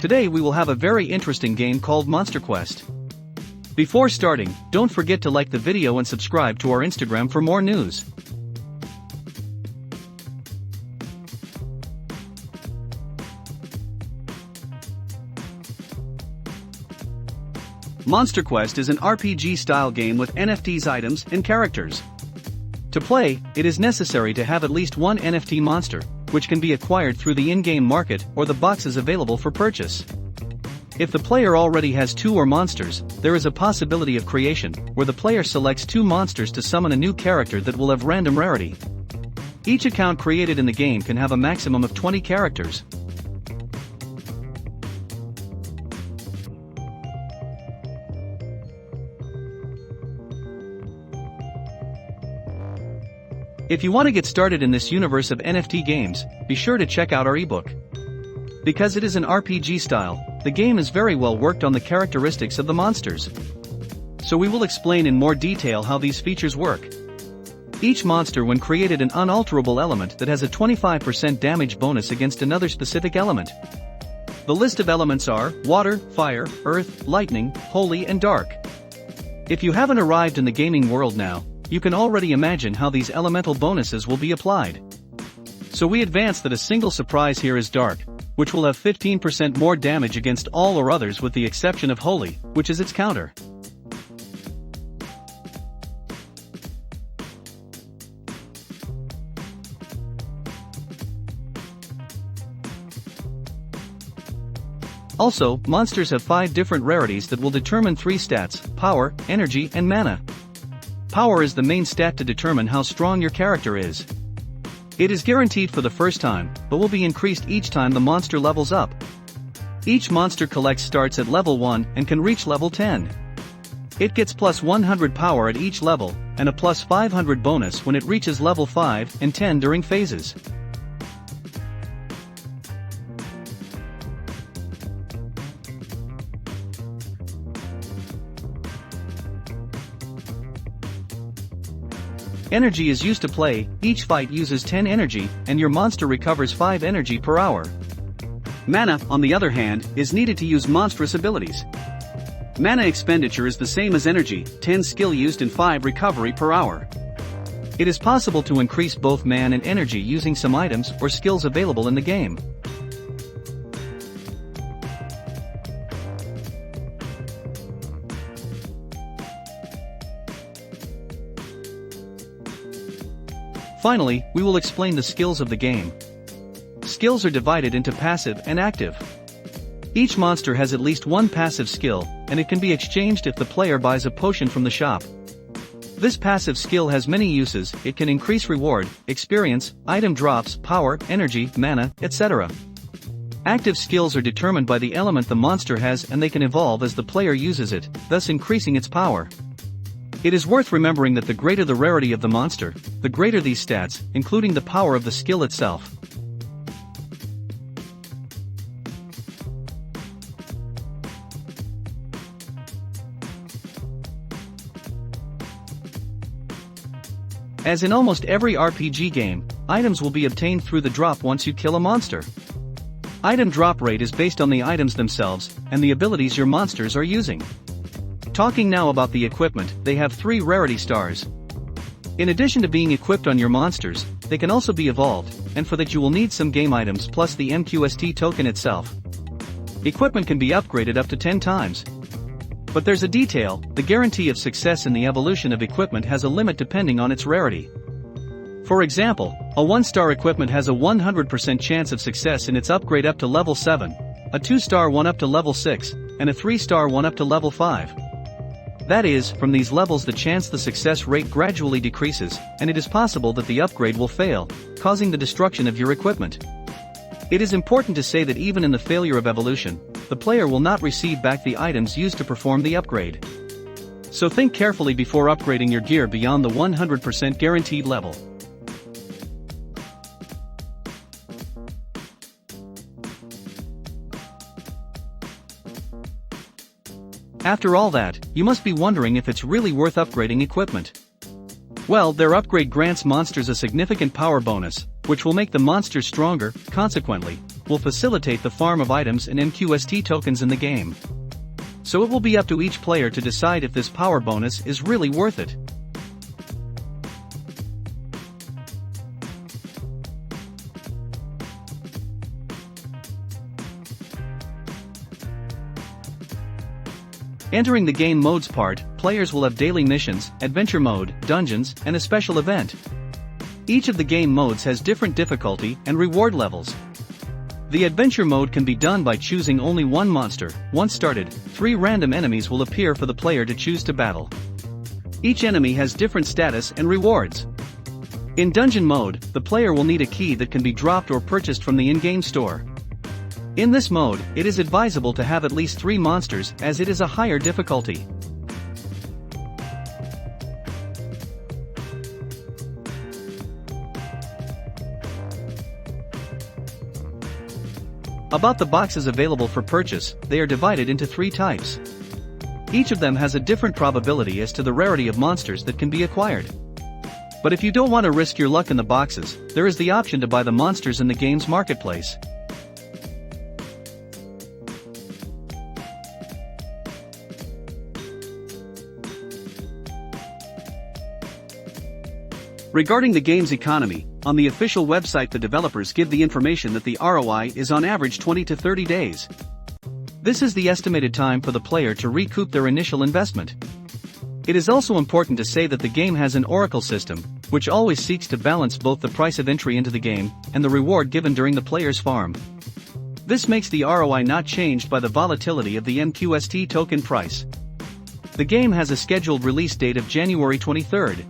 Today we will have a very interesting game called Monster Quest. Before starting, don't forget to like the video and subscribe to our Instagram for more news. Monster Quest is an RPG-style game with NFTs, items, and characters. To play, it is necessary to have at least one NFT monster, which can be acquired through the in-game market or the boxes available for purchase. If the player already has two or monsters, there is a possibility of creation, where the player selects two monsters to summon a new character that will have random rarity. Each account created in the game can have a maximum of 20 characters. If you want to get started in this universe of NFT games, be sure to check out our ebook. Because it is an RPG style, the game is very well worked on the characteristics of the monsters. So we will explain in more detail how these features work. Each monster when created an unalterable element that has a 25% damage bonus against another specific element. The list of elements are water, fire, earth, lightning, holy and dark. If you haven't arrived in the gaming world now, you can already imagine how these elemental bonuses will be applied. So we advance that a single surprise here is dark, which will have 15% more damage against all or others with the exception of holy, which is its counter. Also, monsters have 5 different rarities that will determine 3 stats: power, energy and mana. Power is the main stat to determine how strong your character is. It is guaranteed for the first time, but will be increased each time the monster levels up. Each monster collects starts at level 1 and can reach level 10. It gets plus 100 power at each level, and a plus 500 bonus when it reaches level 5 and 10 during phases. Energy is used to play, each fight uses 10 energy, and your monster recovers 5 energy per hour. Mana, on the other hand, is needed to use monstrous abilities. Mana expenditure is the same as energy, 10 skill used and 5 recovery per hour. It is possible to increase both mana and energy using some items or skills available in the game. Finally, we will explain the skills of the game. Skills are divided into passive and active. Each monster has at least one passive skill, and it can be exchanged if the player buys a potion from the shop. This passive skill has many uses. It can increase reward, experience, item drops, power, energy, mana, etc. Active skills are determined by the element the monster has and they can evolve as the player uses it, thus increasing its power. It is worth remembering that the greater the rarity of the monster, the greater these stats, including the power of the skill itself. As in almost every RPG game, items will be obtained through the drop once you kill a monster. Item drop rate is based on the items themselves, and the abilities your monsters are using. Talking now about the equipment, they have 3 rarity stars. In addition to being equipped on your monsters, they can also be evolved, and for that you will need some game items plus the MQST token itself. Equipment can be upgraded up to 10 times. But there's a detail: the guarantee of success in the evolution of equipment has a limit depending on its rarity. For example, a 1-star equipment has a 100% chance of success in its upgrade up to level 7, a 2-star one up to level 6, and a 3-star one up to level 5. That is, from these levels the chance the success rate gradually decreases, and it is possible that the upgrade will fail, causing the destruction of your equipment. It is important to say that even in the failure of evolution, the player will not receive back the items used to perform the upgrade. So think carefully before upgrading your gear beyond the 100% guaranteed level. After all that, you must be wondering if it's really worth upgrading equipment. Well, their upgrade grants monsters a significant power bonus, which will make the monsters stronger. Consequently, will facilitate the farm of items and MQST tokens in the game. So it will be up to each player to decide if this power bonus is really worth it. Entering the game modes part, players will have daily missions, adventure mode, dungeons, and a special event. Each of the game modes has different difficulty and reward levels. The adventure mode can be done by choosing only one monster. Once started, 3 random enemies will appear for the player to choose to battle. Each enemy has different status and rewards. In dungeon mode, the player will need a key that can be dropped or purchased from the in-game store. In this mode, it is advisable to have at least 3 monsters as it is a higher difficulty. About the boxes available for purchase, they are divided into 3 types. Each of them has a different probability as to the rarity of monsters that can be acquired. But if you don't want to risk your luck in the boxes, there is the option to buy the monsters in the game's marketplace. Regarding the game's economy, on the official website the developers give the information that the ROI is on average 20 to 30 days. This is the estimated time for the player to recoup their initial investment. It is also important to say that the game has an oracle system, which always seeks to balance both the price of entry into the game and the reward given during the player's farm. This makes the ROI not changed by the volatility of the MQST token price. The game has a scheduled release date of January 23rd.